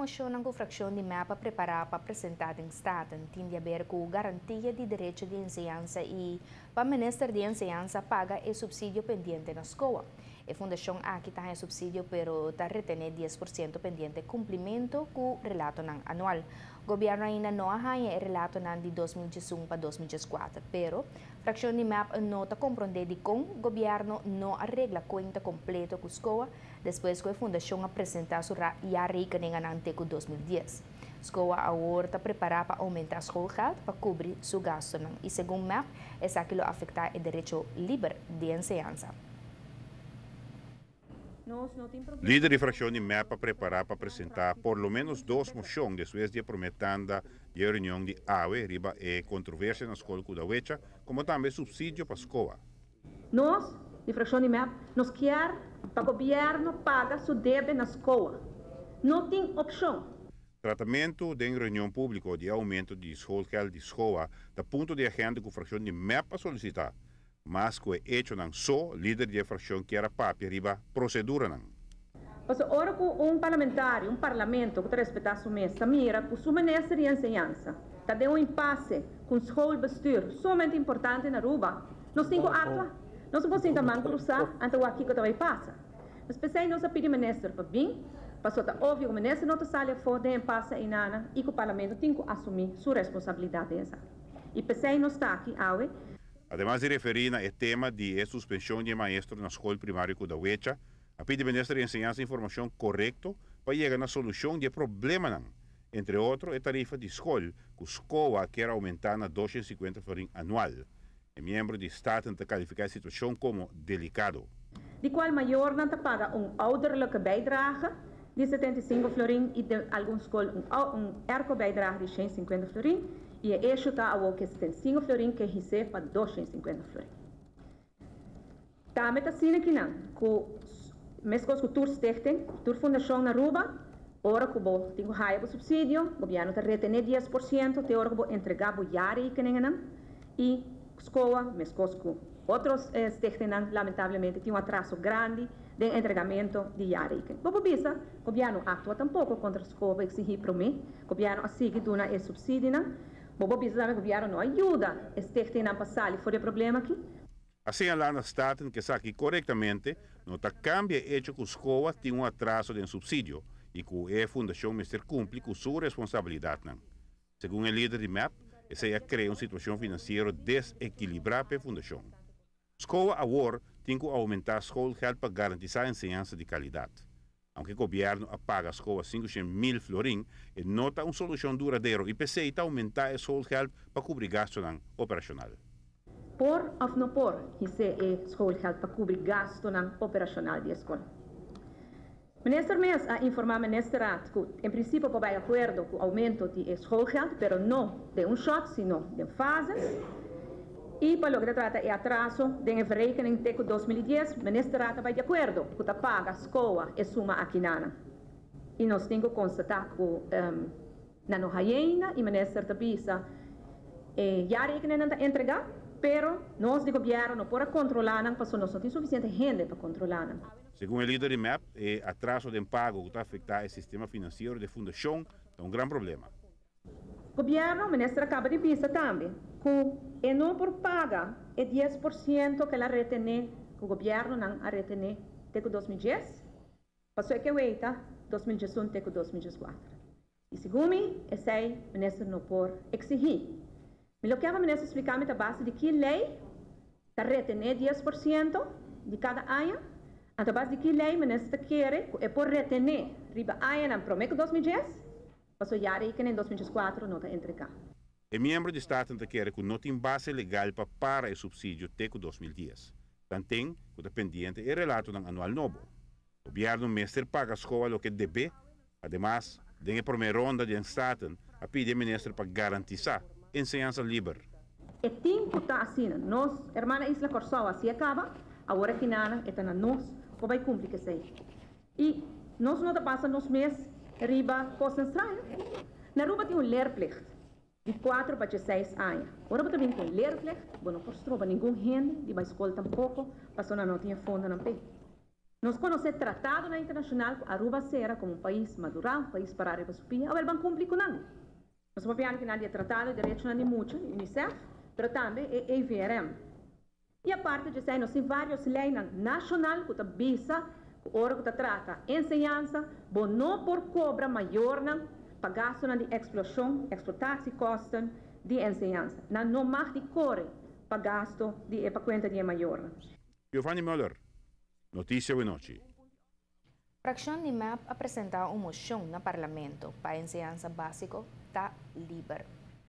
moção na fração de mapa preparar para apresentar em Estado tem a ver com garantia de direito de enseñança e para o Ministério de Enseñança paga o subsídio pendente na escola. A Fundação aqui tem subsídio, pero está retendo 10% pendente cumprimento com o relato anual. O governo ainda não ha o relato de 2011 para 2014, pero a fração de mapa não está compreendendo com o governo não arregla conta completa com a escola depois que a Fundação apresentar sua rekening ante 2010. A escola agora está preparada para aumentar o schoolgeld para cobrir seu gasto. E segundo o MAP, isso aquilo afeta o direito livre de enseñança. Líder de fração de MEPA preparar para apresentar por lo menos 2 moções depois de prometanda de reunião de AWE riba e controvérsia na escola Kudawecha, como também subsídio para a escola. Nós, de fração de MEPA, nos quer para o governo paga seu débito na escola. Não tem opção. Tratamento de reunião pública de aumento de schoolgeld de escola da ponto de agenda que a fração de MEPA solicitar. Mas que é hecho não só líder de fração que era papel riba procedura não. Mas ora que parlamento que respeita sua mesa, mira que o ministro de enseñança está dando impasse com o schoolbestuur, somente importante na Aruba. Nós temos água, nós não podemos também cruzar ante o aqui que também passa. Mas pensei nós pedir ministro para vir, mas é óbvio que o ministro não está ali fora de impasse e nada, e que o parlamento tem que assumir sua responsabilidade dessa. E pensei nós está aqui, Además de referir ao tema de suspensão de maestros na escola primária Kudawecha, a pede Ministério de Enseñança informação correta para chegar na solução de problema. Entre outros, a tarifa de escola, que a escola quer aumentar na 250 florin anual. O membro de Estado tenta qualificar a situação como delicado. De qual maior não paga ouderlijke bijdrage de 75 florin e de alguma escola erco bijdrage de 150 florin. E é isso que a 75 florin que recebe para 250 florin. Também está sendo aqui não, que mesmo que o Tour Stichting, o Tour Fundação na Aruba, ora que o tem o subsídio, o governo está retendo 10%, tem hora que o entregar o jare que não, e a escola, mesmo que outros stichting lamentavelmente tem atraso grande de entregamento de jare. Bobo bisa, o governo atua tampouco contra a escola exigir para mim, o governo assige dona esse subsídio Bobo bisa o governo não ajuda, stichting a passar fora problema aqui. Assim, lá na Estado que sabe corretamente, não está cambia hecho que a escola tem atraso de subsídio e que a Fundação Mister cumpre com sua responsabilidade. Segundo o líder de MAP, essa cria uma situação financeira desequilibrada para a Fundação. A escola agora tem que aumentar a schoolgeld para garantizar a enseñança de qualidade. Aunque o governo apaga a escola 500.000 florin, não está uma solução duradoura e precisa aumentar a schoolgeld para cobrir gasto operacional. Por ou não por, isso é schoolgeld para cobrir gasto operacional da escola. O ministro mesmo a informar o ministeriado que, em princípio, pode de acordo com o aumento de schoolgeld, mas não de shot, sino de fases. E para o que trata de atraso de verrekening de 2010, o ministeriado vai de acordo que paga a escola e suma aqui nana. E nós temos que constatar que na nossa e o ministério da Pisa já rekening não está entregar, pero nós de governo não podemos controlar, porque nós não temos suficiente gente para controlar. Segundo o líder de MAP, o atraso de pago que está afetando o sistema financeiro da Fundação é um grande problema. O governo, o ministro acaba de dizer também, que não por paga é 10% que ela retém, que o governo não a retém até 2010, passou que veita 2011 até 2014. E segundo mim, esse aí, o ministro não pode exigir. Mas o que o ministro explicar a base de que lei está retém 10% de cada ano, a base de que lei o ministro quer é por retém riba ano não promete 2010, passou já que em 2004 não está entregado. O membro de Estado quer que não tem base legal para parar o subsídio até 2010. Também, que está pendente é relato do anual novo. O governo mestre paga a escola o que deve, además, na primeira ronda de Estado, a pedir ao ministro para garantizar a enseñança livre. É tempo que está assim, nós, irmã Isla Corsau, assim acaba, agora que nada, é na nós, que vai cumprir que sei. E nós não passamos nos meses, riba, coisas estranhas. Na Aruba tem leerplicht. De 4 para 6 anos. Agora também com leerplicht, não posso trovar ninguém gente, de uma escola tampouco, passou não tinha fundo não pé. Nós conhecemos tratado na internacional com Aruba será como um país madural, um país para a República, ou ele vai cumprir com nada. Nós vamos ver que não é tratado de direitos não é muito, UNICEF, mas também é IVRM. E a parte de ser, nós temos várias leis nacionais que visa, que ora que trata ensinança, bom não por cobra maior, para gasto de exploração, explotação e custo de ensinança. Não mais de corre para gasto de para conta de maior. Giovanni Müller, Notícia de Noite. Fração NIMAP apresentar uma moção no Parlamento para a ensinança básica da LIBER.